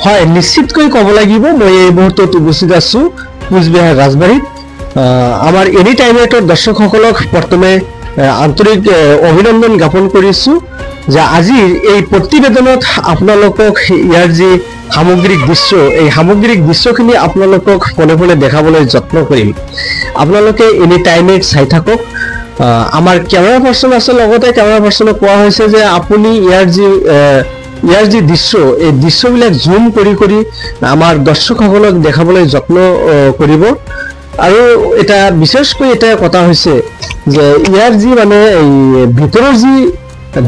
হয়, নিশ্চিতকৈ ক'ব লাগিব মই এই মুহূৰ্তত উপস্থিত আছো কোচবিহাৰ ৰাজবাৰীত। আমাৰ এনি টাইমেটৰ দৰ্শকসকলক প্ৰথমে আন্তৰিক অভিনন্দন জ্ঞাপন কৰিছো যে আজিৰ এই প্ৰতিবেদনত আপোনালোকক ইয়াৰ যি সামগ্ৰিক দৃশ্য, এই সামগ্ৰিক দৃশ্যখিনি আপোনালোকক ফোনে ফোনে দেখাবলৈ যত্ন কৰিম। আপোনালোকে এনি টাইমেট চাই থাকক। আমাৰ কেমেৰা পাৰ্চন আছে, লগতে কেমেৰা পাৰ্চনক কোৱা হৈছে যে আপুনি ইয়াৰ যি দৃশ্য, এই দৃশ্যবিলাক জুম কৰি কৰি আমাৰ দৰ্শকসকলক দেখাবলৈ যত্ন কৰিব। আৰু এটা বিশেষকৈ এটা কথা হৈছে যে ইয়াৰ যি মানে এই ভিতৰৰ যি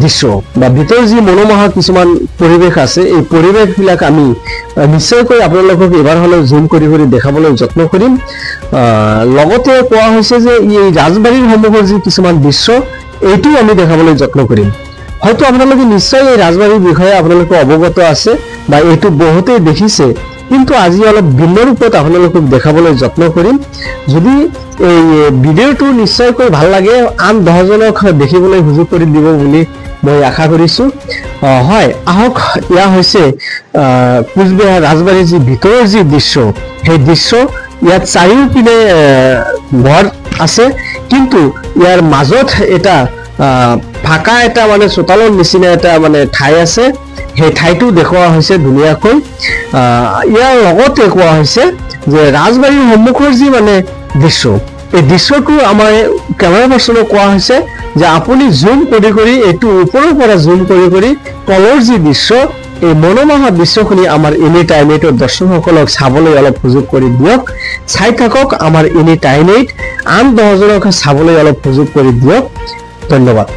দৃশ্য বা ভিতৰৰ যি মনোমোহা কিছুমান পৰিৱেশ আছে, এই পৰিৱেশবিলাক আমি নিশ্চয়কৈ আপোনালোকক এবাৰ হ'লেও জুম কৰি কৰি দেখাবলৈ যত্ন কৰিম। লগতে কোৱা হৈছে যে এই ৰাজবাৰীৰ সন্মুখৰ যি কিছুমান দৃশ্য, এইটোও আমি দেখাবলৈ যত্ন কৰিম। হয়তো আপোনালোকে নিশ্চয় এই ৰাজবাৰীৰ বিষয়ে আপোনালোকে অৱগত আছে বা এইটো বহুতেই দেখিছে, কিন্তু আজি অলপ ভিন্ন ৰূপত আপোনালোকক দেখাবলৈ যত্ন কৰিম। যদি এই ভিডিঅ'টো নিশ্চয়কৈ ভাল লাগে, আন 10জনক দেখিবলৈ সুযোগ কৰি দিব বুলি মই আশা কৰিছোঁ। হয়, আহক। এয়া হৈছে কোচবিহাৰ ৰাজবাৰীৰ যি ভিতৰৰ যি দৃশ্য, সেই দৃশ্য। ইয়াত চাৰিওপিনে ঘৰ আছে, কিন্তু ইয়াৰ মাজত এটা ফাঁকা এটা মানে চোতালৰ নিচিনা এটা মানে ঠাই আছে। সেই ঠাইটো দেখুওৱা হৈছে ধুনীয়াকৈ। ইয়াৰ লগতে কোৱা হৈছে যে ৰাজবাৰীৰ সন্মুখৰ যি মানে দৃশ্য, এই দৃশ্যটো আমাৰ কেমেৰা পাৰ্চনক কোৱা হৈছে যে আপুনি জুম কৰি কৰি এইটো ওপৰৰ পৰা জুম কৰি কৰি তলৰ যি দৃশ্য, এই মনোমোহা দৃশ্যখিনি আমাৰ এনি টাইমেটৰ দৰ্শকসকলক চাবলৈ অলপ সুযোগ কৰি দিয়ক। চাই থাকক আমাৰ এনি টাইমেট, আন 10জনক চাবলৈ অলপ সুযোগ কৰি দিয়ক। ধন্যবাদ।